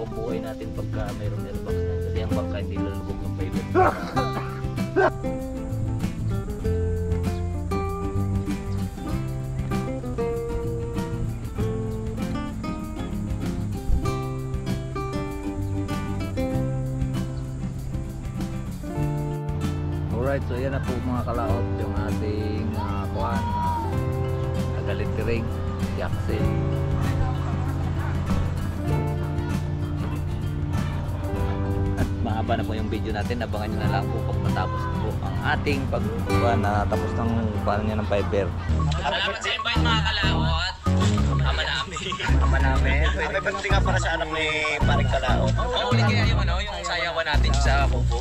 buhay natin pagka mayroong airbox na. Kasi ang bangka hindi lalubog ng fiber. Alright, so yan na po mga kalaot yung ating nagalitiring Yaxel. At mahaba na po yung video natin, abangan nyo na lang po pag matapos po ang ating natapos ng paano niya ng fiber. Salamat sa invite mga kalaot. Ama namin. Ama namin. May pati nga para sa anak ni Paring Kalaot. Uli kaya yung yung sayawan natin sa Kubo.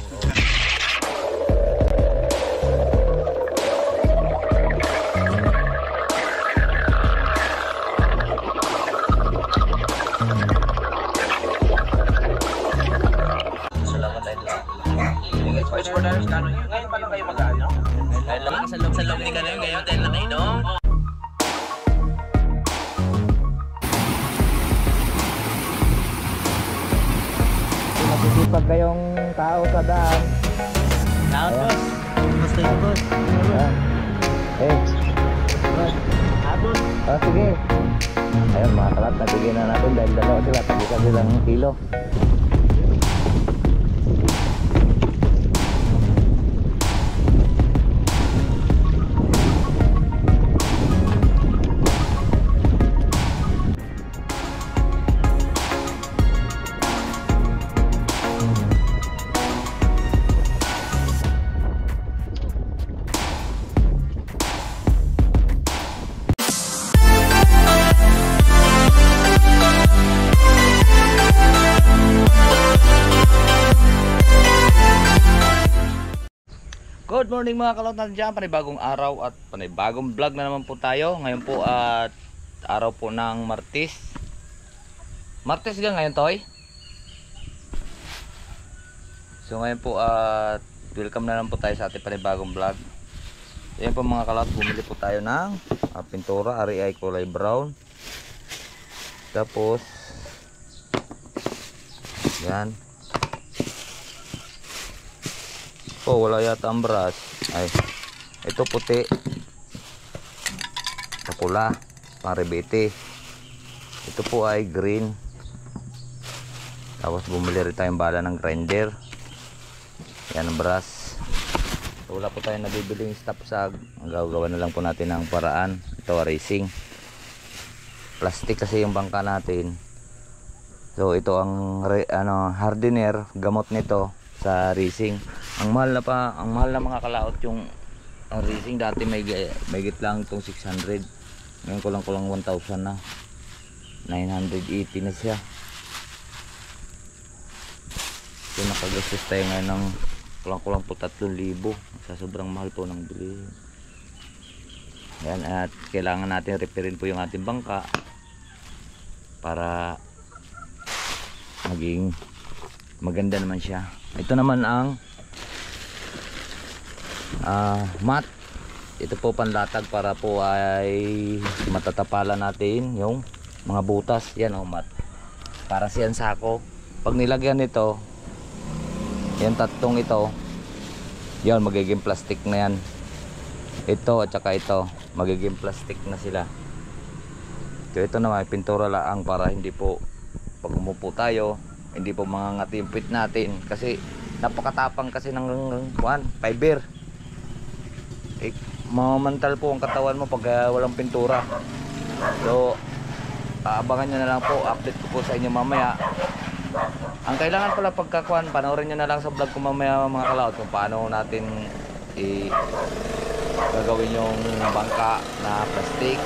Ngayon pa lang kayo mag-ano? Dahil lang sa loob ni Kanoy ngayon dahil nakainom. Masisipag kayong tao sa daan. Laot boss. Basta yun boss. Abot. Sige. Ayun mga kalat, nabigyan na natin dahil dalawa sila. Tagisan silang kilo. Good morning mga kalaot natin dyan, panibagong araw at panibagong vlog na naman po tayo. Ngayon po at araw po ng Martes. Martes ka ngayon, Toy? So ngayon po at welcome na naman po tayo sa ating panibagong vlog. Ayan po mga kalaot, bumili po tayo ng pintura, REI kulay brown. Tapos yan. Oh, wala yata ang brush. Ay, ito puti. Ito pula, paribete. Ito po ay green. Tapos bumili rin tayong bala ng grinder. Yan ang brush. So, wala po tayong nabibiling stop sa gagawa na lang po natin ng paraan. Ito racing. Plastic kasi yung bangka natin. So ito ang hardener, gamot nito sa racing. Ang mahal na mga kalaot yung racing. Dati may git lang itong 600. Ngayon kulang 1,000 na. 980 na siya. So nakagastos tayo ngayon ng kulang po 3,000 sa sobrang mahal po ng bilihin. Yan, at kailangan natin repairin po yung ating bangka para maging maganda naman siya. Ito naman ang mat. Ito po panlatag para po ay matatapalan natin yung mga butas. Yan o, mat. Para siyan sako. Pag nilagyan nito, yung tatlong ito, yan magiging plastic na yan. Ito at saka ito, magiging plastic na sila. So ito naman, pintura lang para hindi po pag umupo tayo, hindi po mangangati yung puwit natin. Kasi napakatapang kasi ng fiber. Mamamantal po ang katawan mo pag walang pintura. So abangan nyo na lang po, update ko po sa inyo mamaya. Ang kailangan pala pagkakuan, panoorin nyo na lang sa vlog ko mamaya mga kalaot kung paano natin gagawin yung bangka na plastic.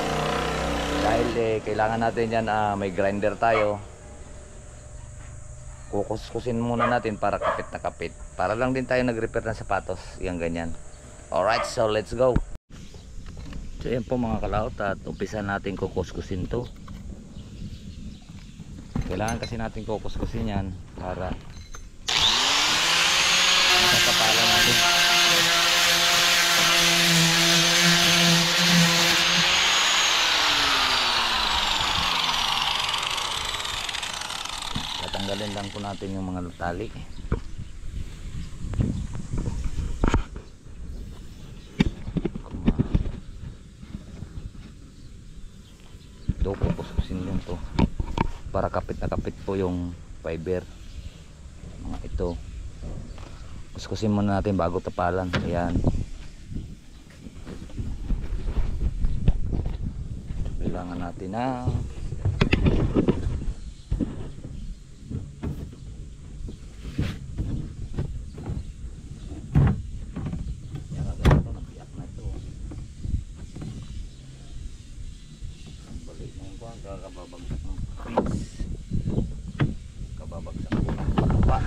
Dahil kailangan natin yan, may grinder tayo. Kukuskusin muna natin para kapit na kapit. Para lang din tayo nag-repair ng sapatos. Yan ganyan. Alright, so let's go. So yan po mga kalaot, at umpisa natin kukuskusin to. Kailangan kasi natin kukuskusin yan para matatapalan natin. tanggalin lang po natin yung mga tali. Ito pupususin din to para kapit na kapit po yung fiber mga ito. Kuskusin muna natin bago tapalan. Ayan, kailangan natin na kababagsak ng trees, kababagsak po ng patapa.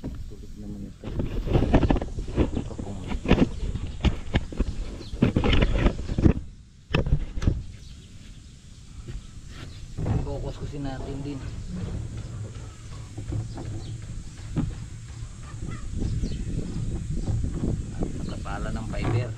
Tulig naman ito. Kukuskusin natin din. Nakapala ng fiber.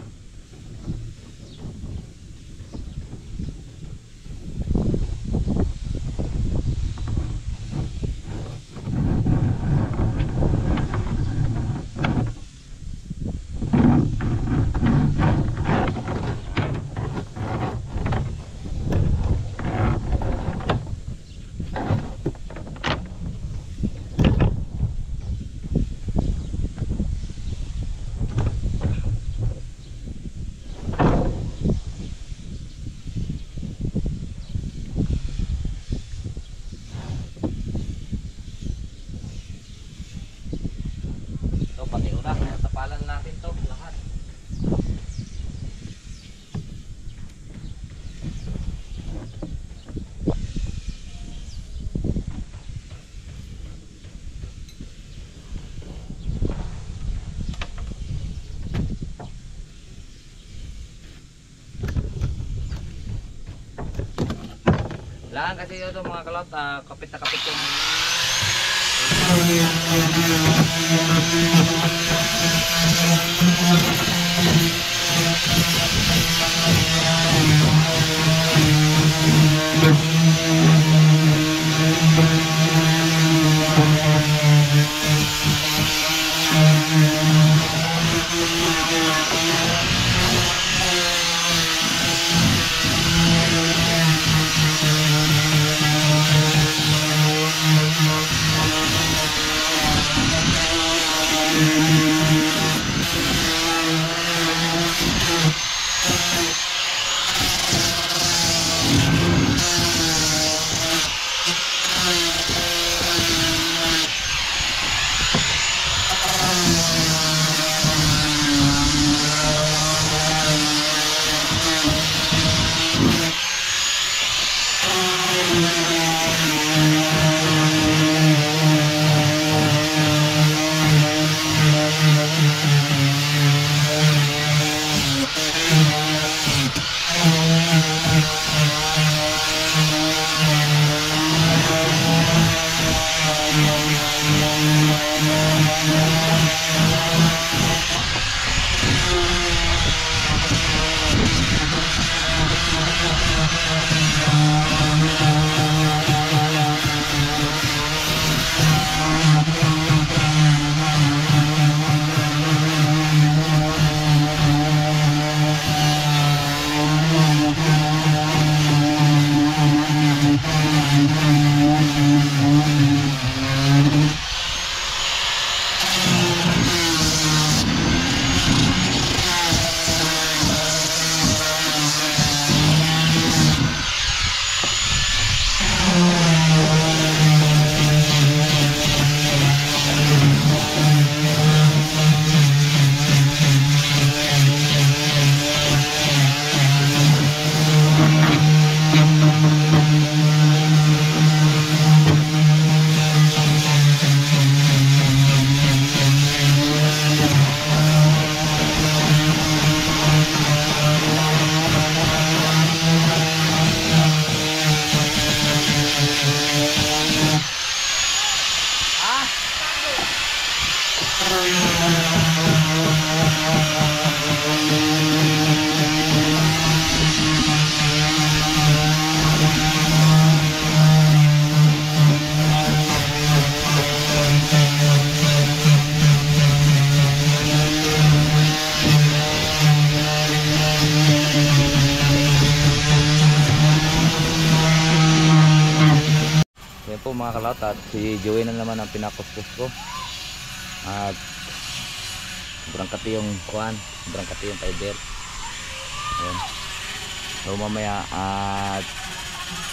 Pati urak, tapalan natin to lahat. Lahat kasi ito mga kalot, kapit na kapit yung Yan po mga kalawat, at si Joey na naman ang pinakuskus ko. At sobrang kati yung kuhan, sobrang kati yung fiber. Ayan. So mamaya at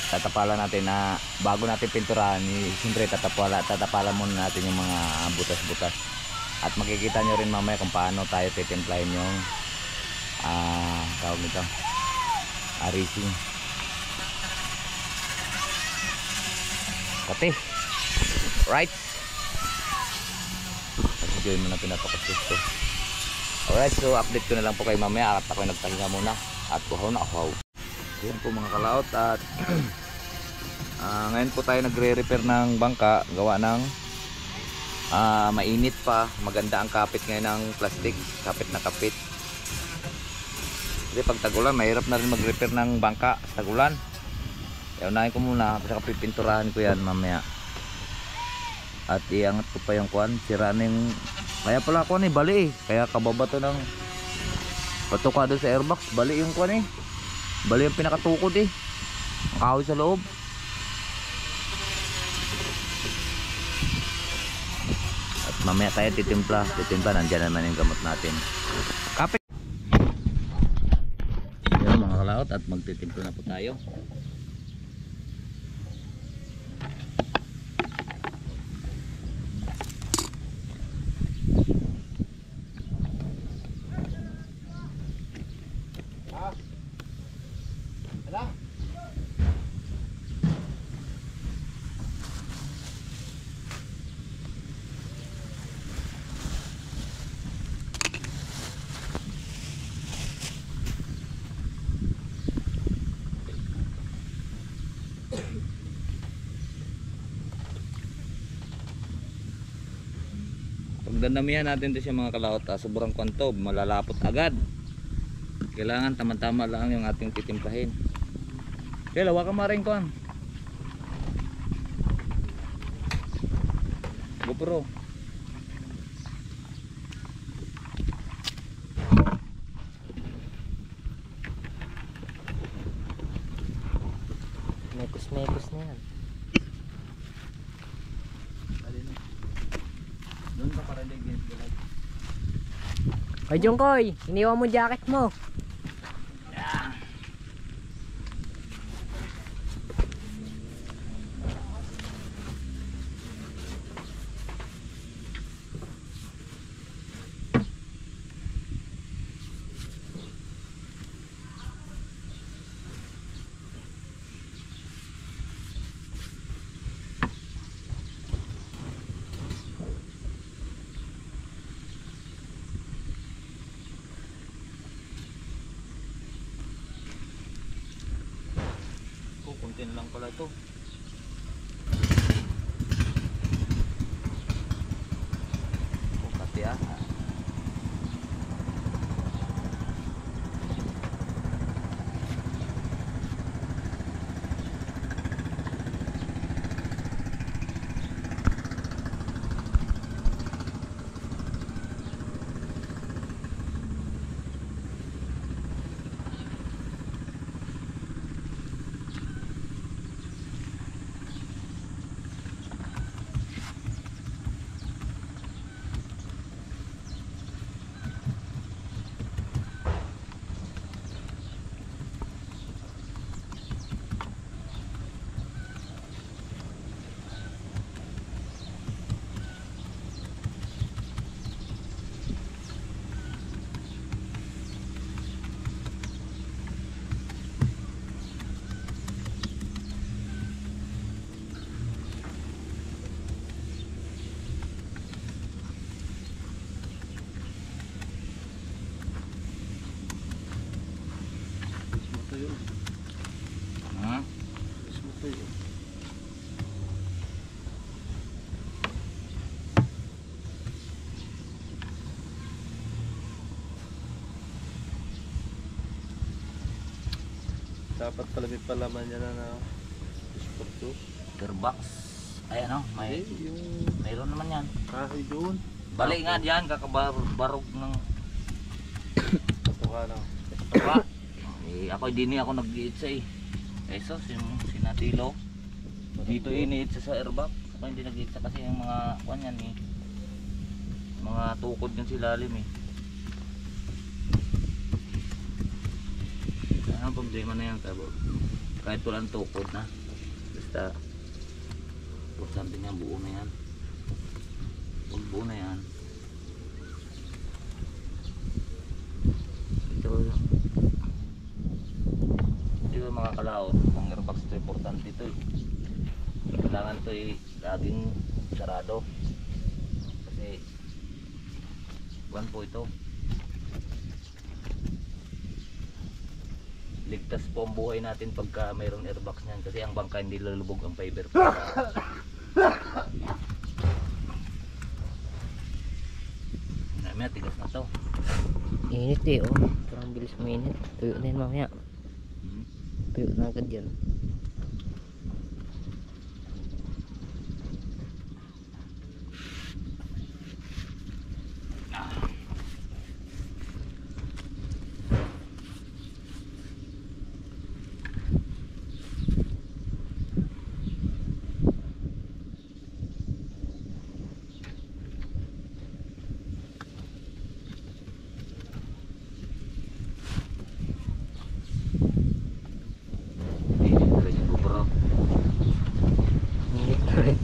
tatapalan natin na bago natin pinturahan, siyempre tatapalan muna natin yung mga butas-butas. At makikita nyo rin mamaya kung paano tayo titimplahin yung tawag nito, racing. Kati. Right. Kasi Joey mo na pinapakuskus ko. Alright, so update ko na lang po kay mamaya at ako'y nagpahinga muna at kuhaw na kuhaw. Yan po mga kalaot, at ngayon po tayo nagre-repair ng bangka gawa ng mainit pa. Maganda ang kapit ngayon ng plastic, kapit na kapit. Kasi pag tagulan mahirap na rin mag-repair ng bangka sa tagulan. Kaya unahin ko muna kasi pipinturahan ko yan mamaya. At iangat ko pa yung kuan, sira na yung, kaya pala kuan bali kaya kababa to ng patuka doon sa airbox, bali yung kuan bali yung pinakatukod ang kahoy sa loob. At mamaya tayo titimpla, nandyan naman yung gamot natin. Kapit yun mga kalaot, at magtitimpla na po tayo. Pag dandamihan natin ito siya mga kalaot, sobrang kwantob, malalapot agad. Kailangan tama-tama lang yung ating titimplahin. Kaya lawa ka maring kuan GoPro. Mekos na yan. Doon ka para ligyan sila. Hoy Jungkoy, iniwan mo jacket mo. Kunti na lang pala ito. Pati Dapat pala may palaman niya na sport 2. Gearbox. Ay ano, may Yung mayroon naman yan. kahoy doon. Bali nga diyan kakabarog ng Ito ka na. taba. Ako hindi ako nag-iitsa eh. Eso, sinatilo. Dito iniitsa sa airbag. Ako hindi nag-iitsa kasi yung mga kanyan eh. Mga tukod yung silalim eh. Ang problema na yan tabo. Kahit walang tukod na. Basta importante niya buo na yan. Pag buo na yan. Ito mga kalaot, ang airbox ito importante ito eh. Kailangan ito eh laging sarado kasi buwan po ito, ligtas po ang buhay natin pagka mayroong airbox niyan kasi ang bangka hindi lulubog ang fiber po. Namaya tigas na to. Init eh, oh. Parang bilis mainit. Tuyo na yun mamaya. Tuyo na agad yan. Init na rin.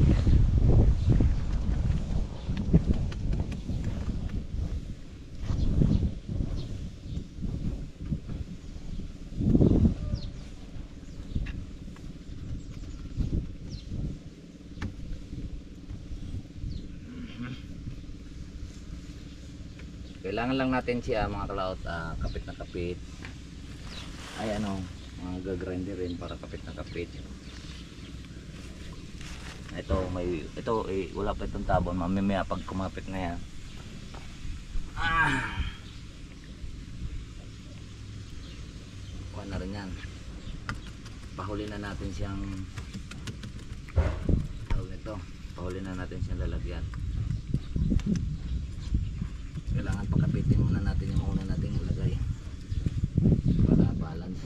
Kailangan lang natin siya mga kalaot, kapit na kapit. Ay ano, mga gagrinder rin para kapit na kapit. Ito eh, wala pa itong tabon, mamaya pag kumapit na yan. Kuha na rin yan. Pahuli na natin siyang pahuli na natin siyang lalagyan. Kailangan pakapitin muna natin yung una nating ilagay para balance,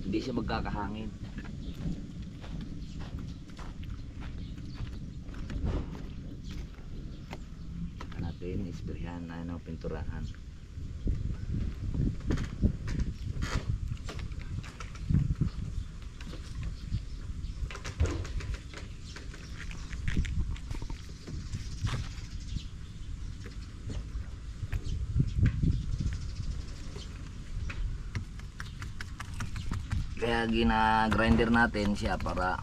hindi siya magkakahangin. Natin isprehan na pinturahan. Kaya gina-grinder natin siya para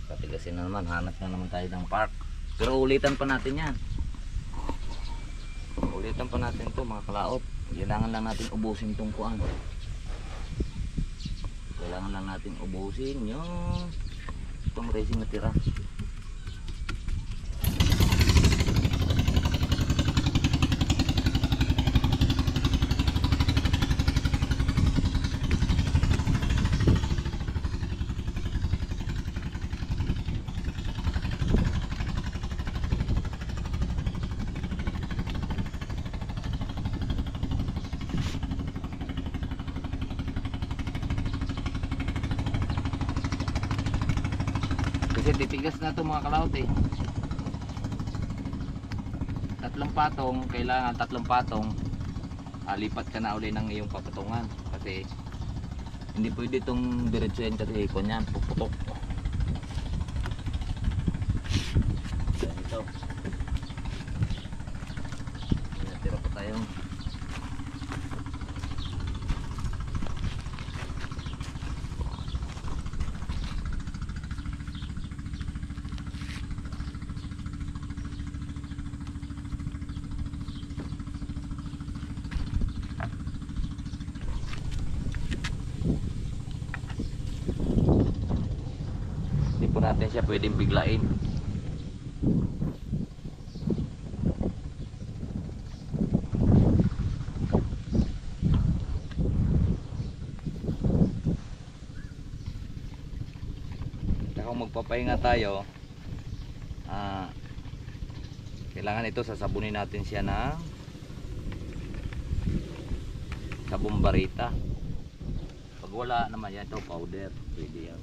patigasin na naman, hanap na naman tayo ng park. Pero ulitan pa natin yan. Ulitan pa natin to mga kalaot. Kailangan lang natin ubusin itong kuan. Kailangan lang natin ubusin yung itong racing na tira. Kasi titigas na to mga kalawot eh. 3 patong, kailangan 3 patong. Lipat ka na uli ng iyong papatungan. Kasi hindi pwede itong diretsuhin kasi kunyan, puputok. Ganito. Natira pa tayong po natin siya pwedeng biglain. Kaya kung magpapahinga tayo, kailangan ito sasabunin natin siya ng sabong barita. Pag wala naman yan, ito powder, pwede yan.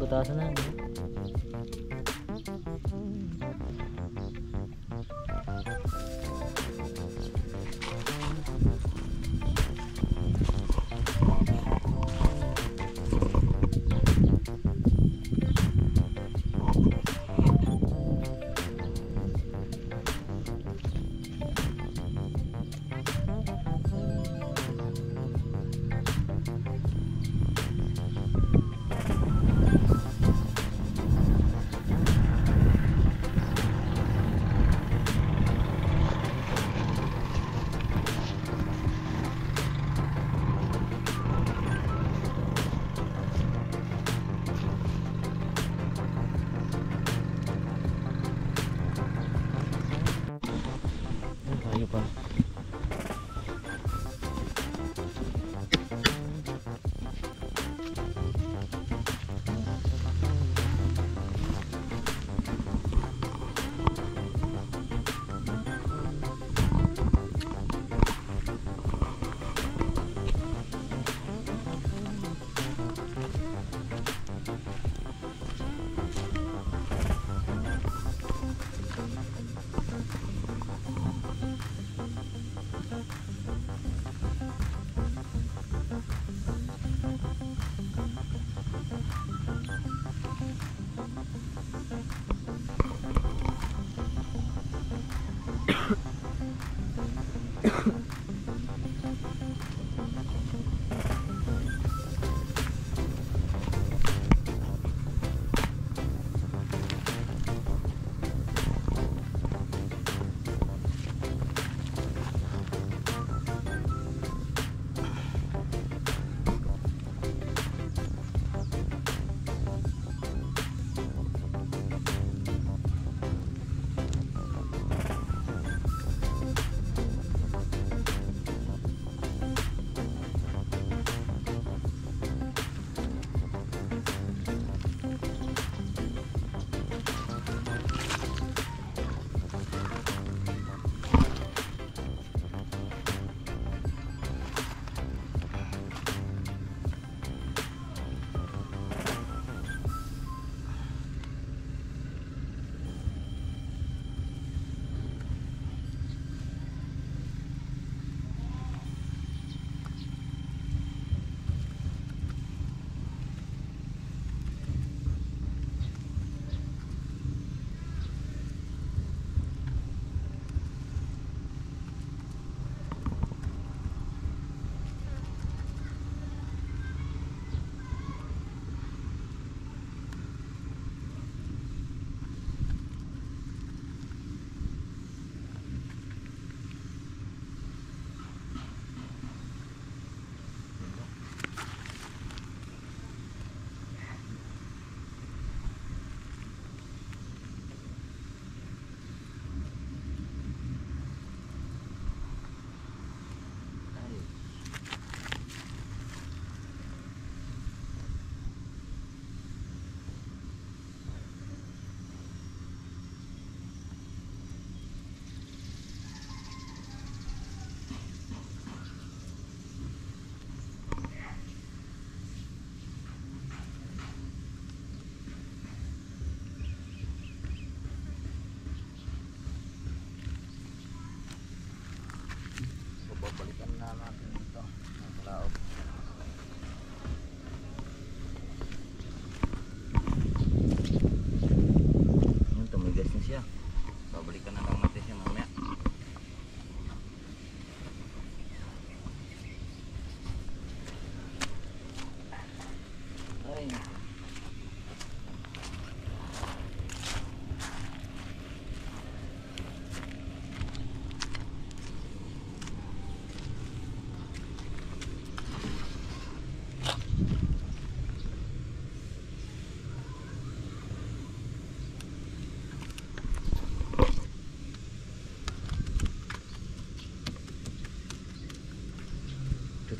Butasan na.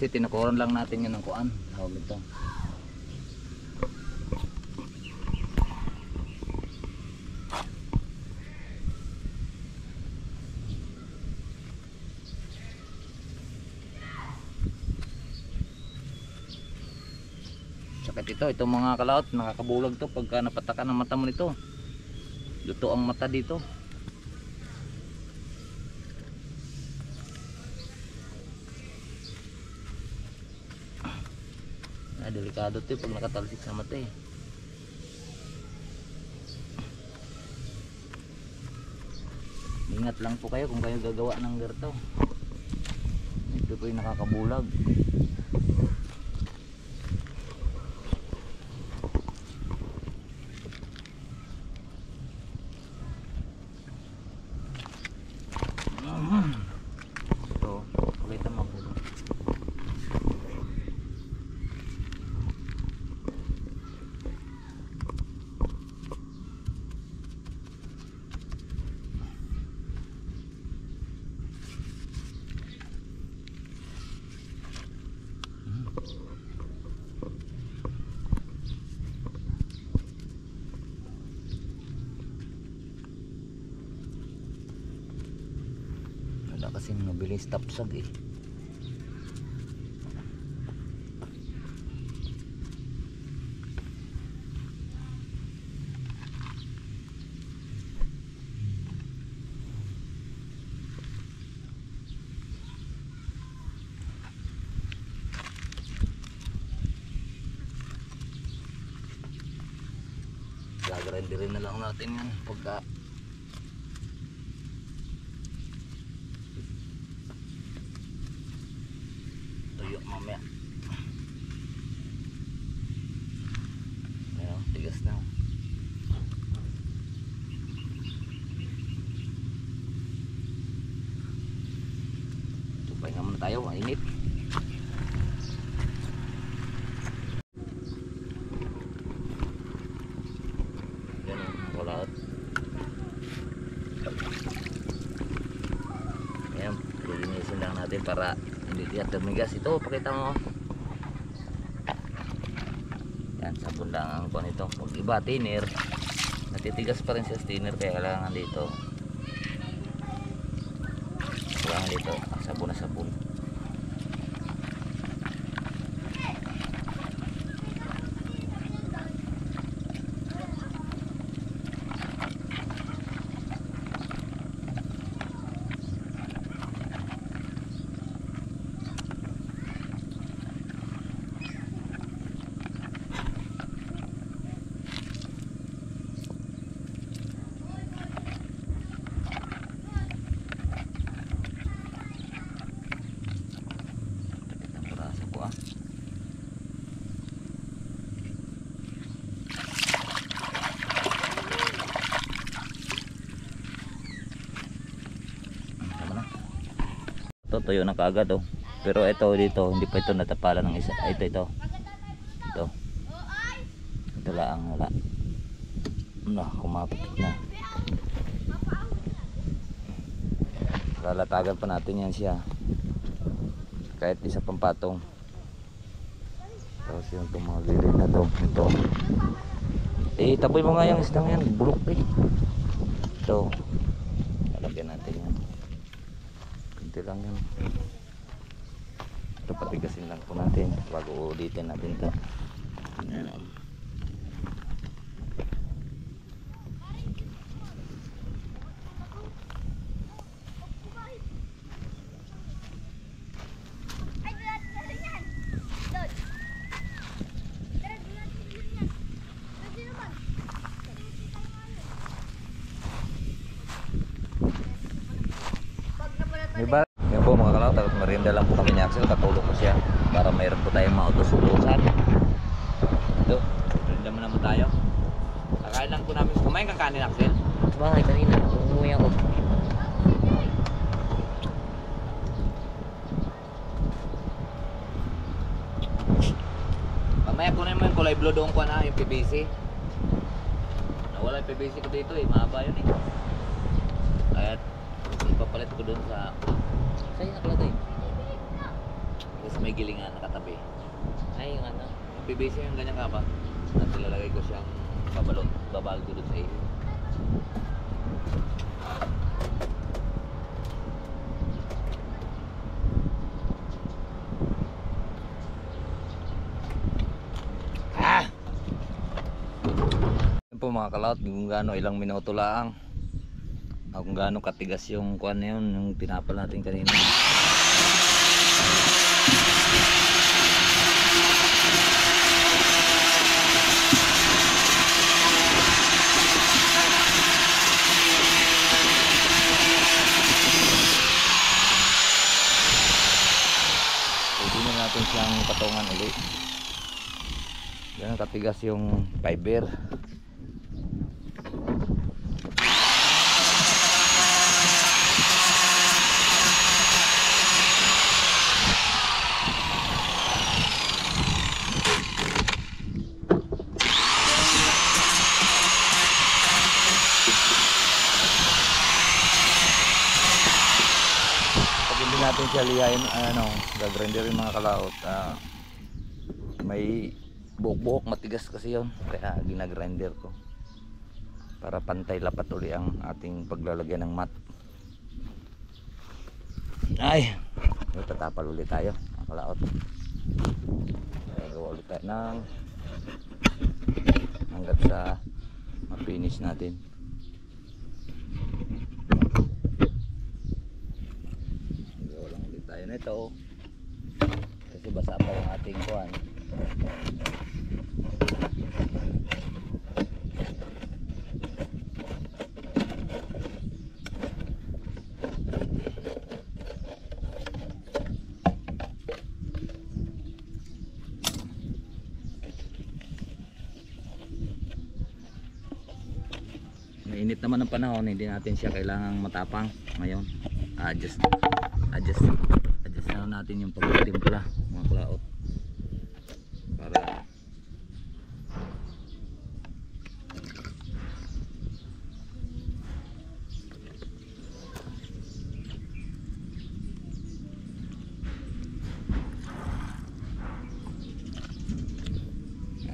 Kasi tinukuran lang natin yun ng kuan. Tawag ito. Sakit ito, itong mga kalaot, nakakabulag to pagka napatakan ng mata mo nito. Luto ang mata dito. Delikado to pag nakatalsik sa mata eh. Ingat lang po kayo kung kayo gagawa ng ganito. Ito po yung nakakabulag. Ito, ulitan mo po. Wala kasi mabilis tapsag eh. Gagrinderin na lang natin yan pagka tuyo mamaya. Ayan, tigas na. Tupay nga muna tayo, mainit. Ayan, lilinisin lang natin para hindi tiyak tumigas. Ito, pakita mo. Yan, sabon lang ang kuha nito. Pag iba, thinner, natitigas pa rin siya thinner, kaya kailangan dito. Kailangan dito, sabon na sabon. Ito, tuyo na kaagad oh. Pero ito dito, hindi pa ito natapalan ng isa. Ito. Ito lang, wala. Ano, kumapit na. Lalatagan pa natin yan siya. Kahit isa pang patong. Tapos yung itong mga gilid na to. Ito. Eh, taboy mo nga yung isdang yan. Bulok eh. Ito. Lalagyan natin yan. Kunti lang yan. Ito, patigasin lang po natin bago ulitin natin ito. Ayan. Diba? Yan po mga kalaw, tapos merienda lang po kami ni Axel, katulog ko siya para mayroon po tayong mautos-utusan. Ito, merienda muna naman tayo. Kakain lang po namin. Kumain kang kanin, Axel? Bakit kanina? Umuwi ako. Mamaya po naman yung kulay blue doon ko na, yung PVC. Nawala yung PVC ko dito eh, mahaba yun eh. Kaya ipapalit ko doon sa... Saan yung nakalagay? Tapos may gilingan nakatabi. Ay, yung ano. Yung PVC yung ganyan kaba. At ilalagay ko siyang babalot, babaldo doon sa iyo. Yan po mga kalaot, kung gaano ilang minuto lang. Kung gaano katigas yung kuan na yun, yung tinapal natin kanina. Pwede na natin siyang patungan ulit. Yan katigas yung fiber. Natin siya lihain, gagrinder yung mga kalaot. May buhok-buhok, matigas kasi yon, kaya ginagrinder ko para pantay lapat uli ang ating paglalagyan ng mat. Ay, tatapal ulit tayo mga kalaot. Gawa ulit tayo ng hanggat sa ma-finish natin. Tayo na ito kasi basa pa yung ating kuhan. Mainit naman ang panahon, hindi natin siya kailangang matapang ngayon. Adjust na natin yung pagtimpla mga kalaot para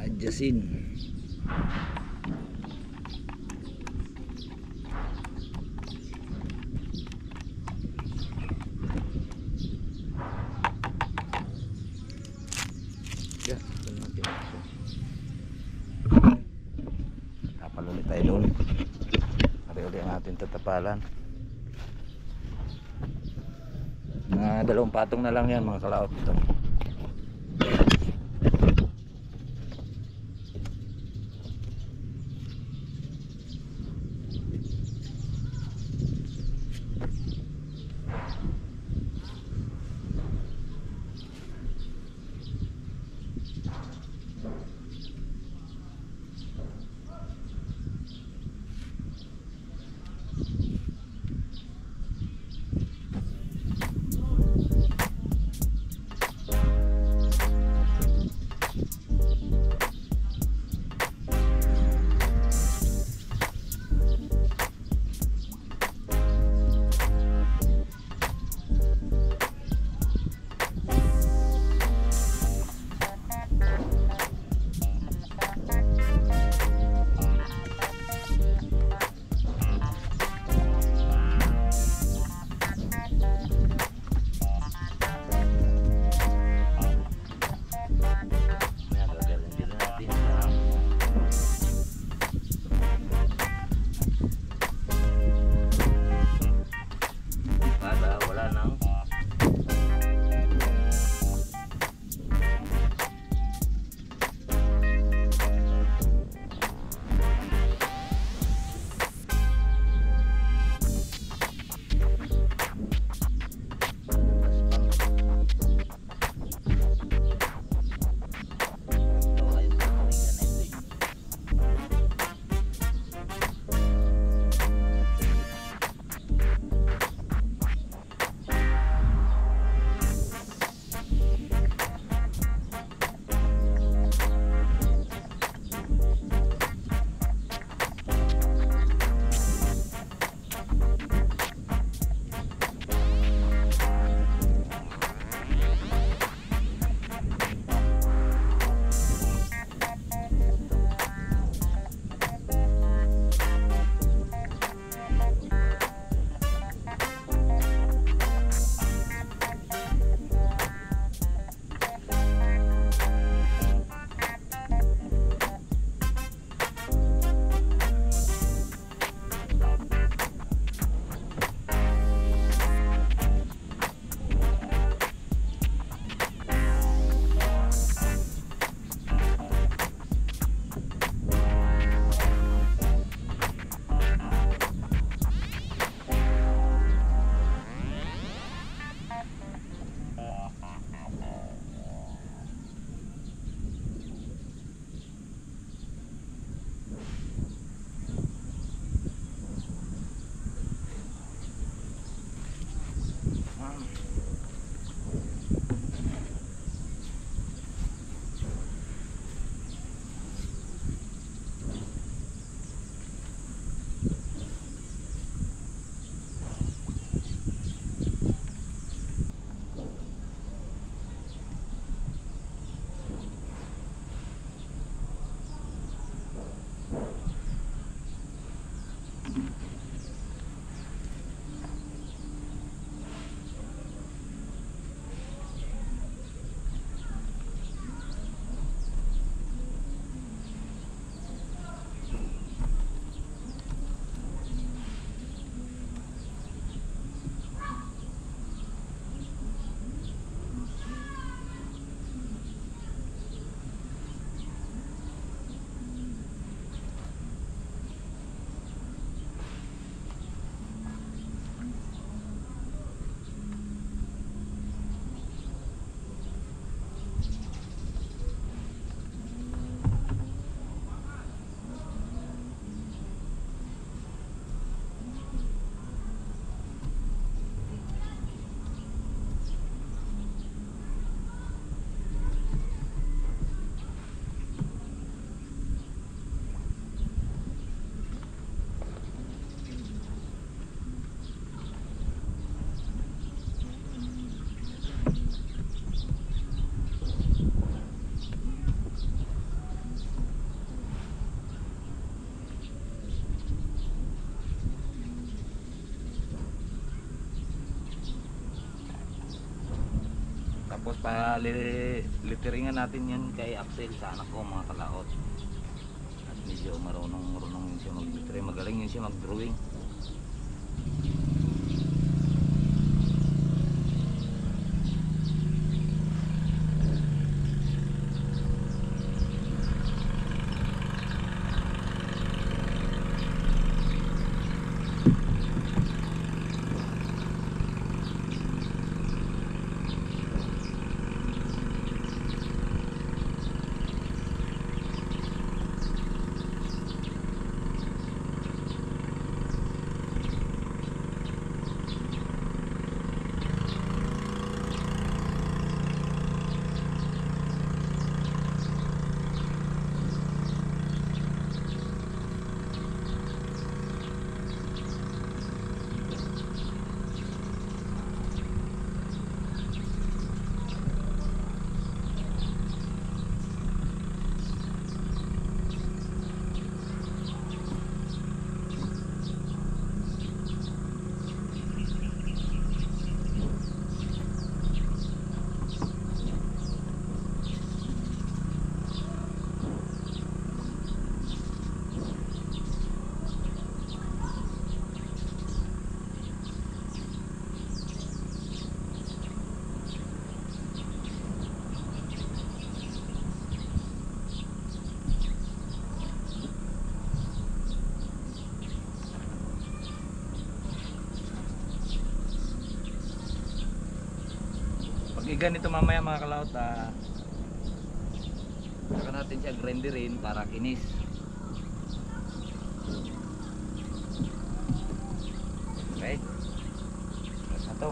adjustin. Tapal ulit tayo doon. Pari-uli natin tatapalan. Mga 2 patong na lang yan mga kalaot ito. Pagpa-litteringan natin yan kay Axel sa anak ko mga kalaot. At medyo marunong yun siya mag-littering. Magaling yun siya mag-drawing. Pag ganito mamaya mga kalaot, saka natin siya grinderin para kinis. Okay, basta to.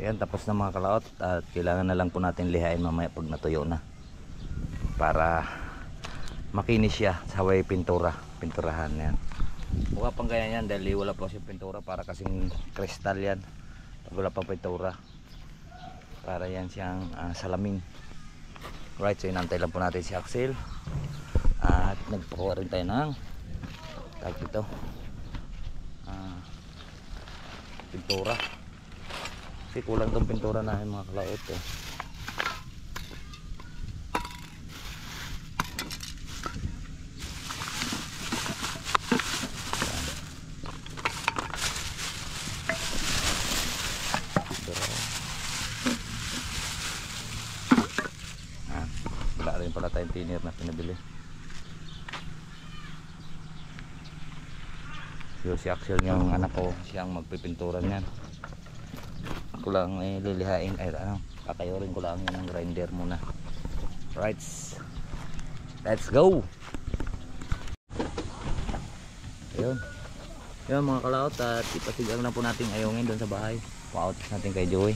Ayan, tapos na mga kalaot at kailangan na lang po natin lihain mamaya pag natuyo na. Para makinis siya sa way pinturahan yan. Mukha pang ganyan yan dahil wala pa siyang pintura para kasing kristal yan. Pag wala pa pintura. Para yan siyang salamin. Right, so inantay lang po natin si Axel. At nagpakuha rin tayo ng tag dito. Pintura. Kasi kulang tong pintura namin mga kalaot eh. Wala rin pala tayong thinner na pinabili. So, si Axel yung anak ko, siyang magpipintura niyan. Ako lang lilihain, kakayurin ko lang yung grinder muna. Right, let's go. Ayun mga kalaot, at ipasigang na po natin ayungin doon sa bahay. Pa-out natin kay Joey.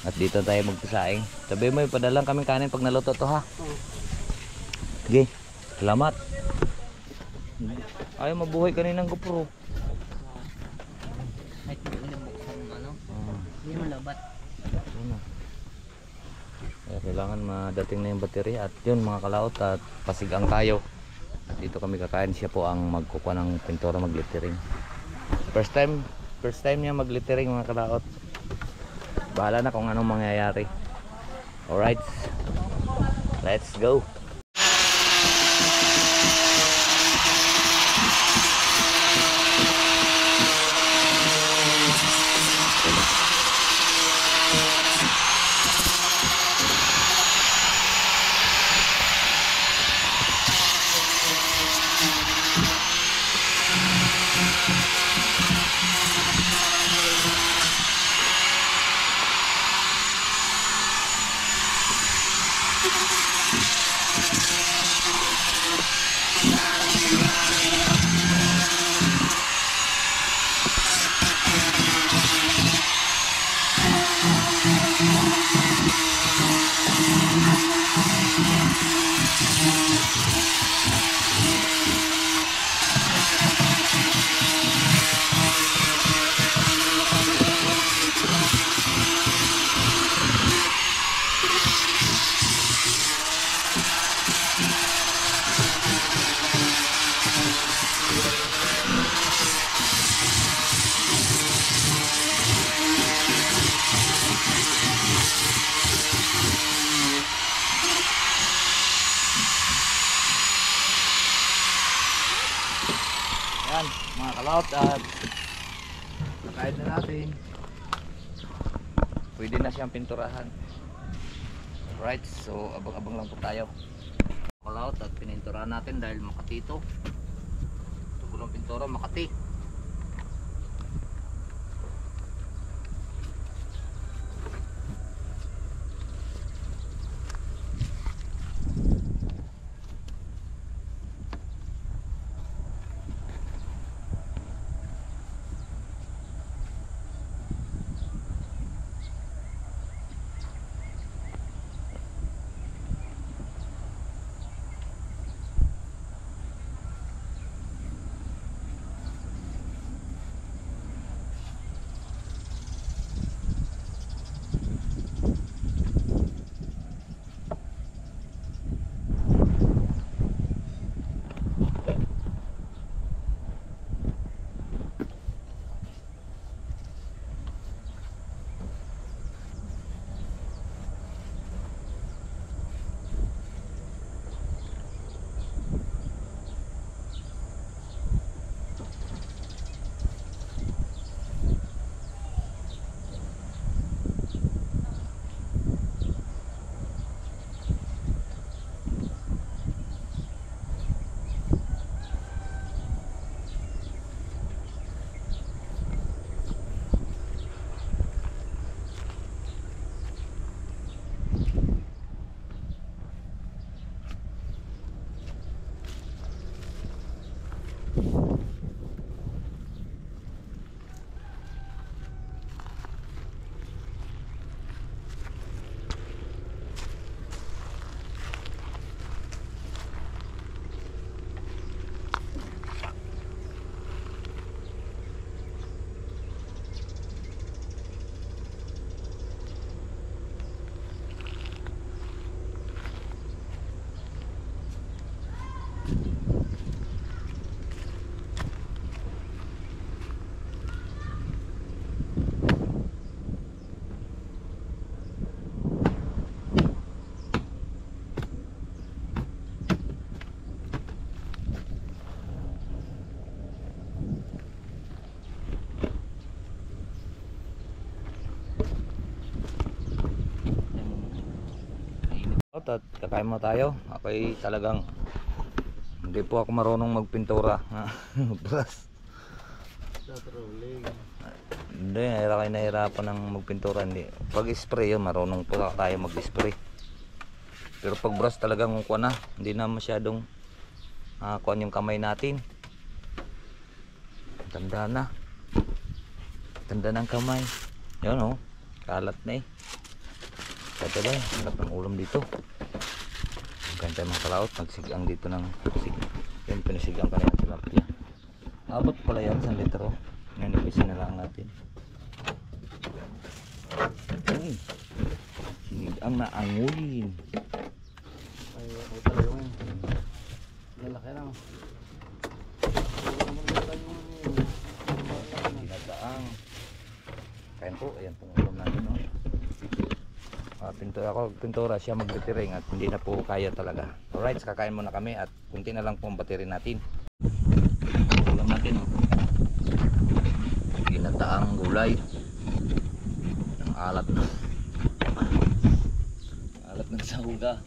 At dito tayo magpasaing. Sabi mo, ipadalang kami kanin pag naluto to ha. Sige, salamat. Ayaw mabuhay kaninang GoPro. Kahit hindi mo buksan ano. Hindi mo labat. Kaya kailangan madating na yung baterya. At yun mga kalaot, at pasigang tayo. Dito kami kakain. Siya po ang magkukuha ng pintura, maglittering. First time niya maglittering mga kalaot. Bahala na kung anong mangyayari. Alright, let's go. Yan mga kalaot, at nakain na natin. Pwede na siyang pinturahan. Right, so abang-abang lang po tayo. Kalaot, at pininturahan natin dahil Makati ito. Ito po lang pintura, Makati. at kakain mo tayo. Ako'y talagang hindi po ako marunong magpintura. Brush. Sa trolling. Hindi, nahirapan ng magpintura. Hindi. Pag spray yun, marunong po tayo mag-spray. Pero pag brush talagang kuha na. Hindi na masyadong kuha yung kamay natin. Tanda na. Tanda ng kamay. Yun oh. Kalat na eh. Kaya ba, harap ng ulam dito. Kain tayo mga kalaot. Magsigang dito ng yan, pinasigang kanina sa lapya. Abot pala yan, 1 litro. Nanipisin na lang natin. Uy, sinigang na angulin. Ay, ako talaga yun. Lalaki lang. Ginagaang. Kain po, ayan pong ulam natin. No? Pintura siya magbitiring at hindi na po kaya talaga. Alright, kakain muna kami at kunti na lang po ang battery natin. Ulam natin. Oh. Ginataang gulay. Ang alat na. Alat ng sahuga.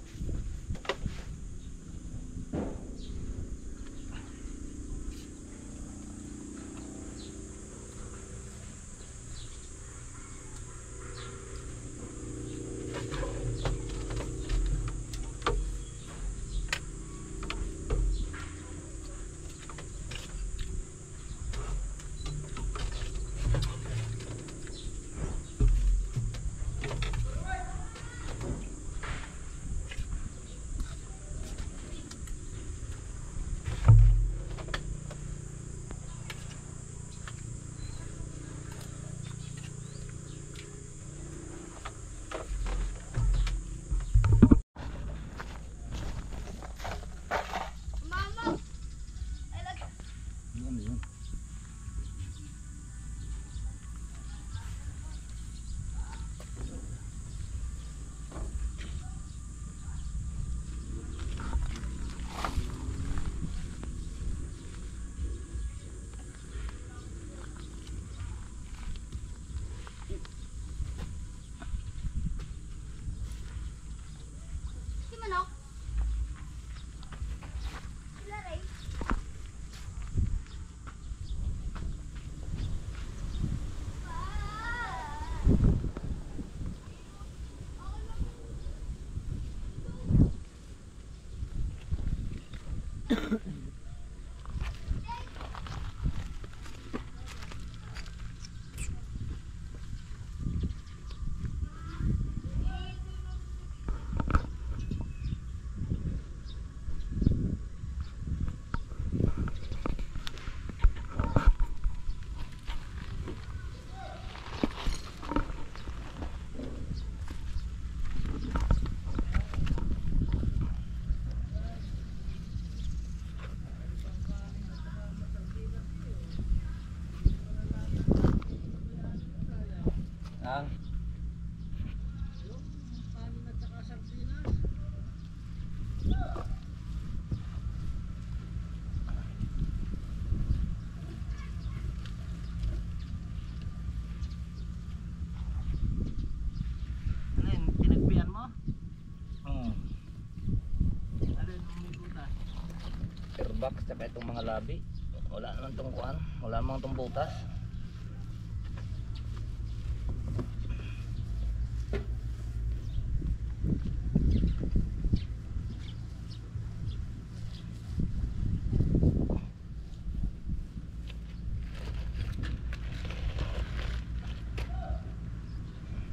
Box tsaka itong mga labi. Wala naman itong kuhan. Wala naman itong butas.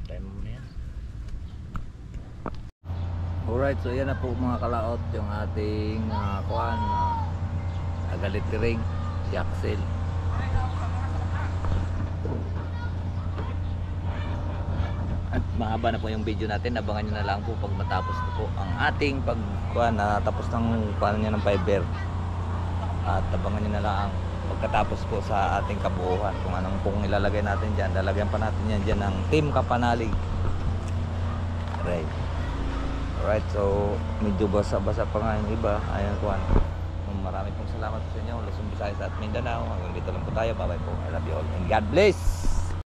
Tayo mo muna yan. Alright, so yan na po mga kalaot yung ating kuhan. Galit-ring si Axel. At mahaba na po yung video natin. Abangan nyo na lang po pag matapos na po ang ating pagkuhan na tapos ng paano niya ng fiber. At abangan nyo na lang pagkatapos po sa ating kabuuan kung anong pong ilalagay natin dyan. Lalagyan pa natin yan dyan ng Team Kapanalig. Alright, so medyo basa-basa pa nga yung iba. Ayan kuhan. Marami pong salamat po sa inyo, Luzon, Visayas at Mindanao. Hanggang dito lang po tayo. Bye bye po. I love you all and God bless.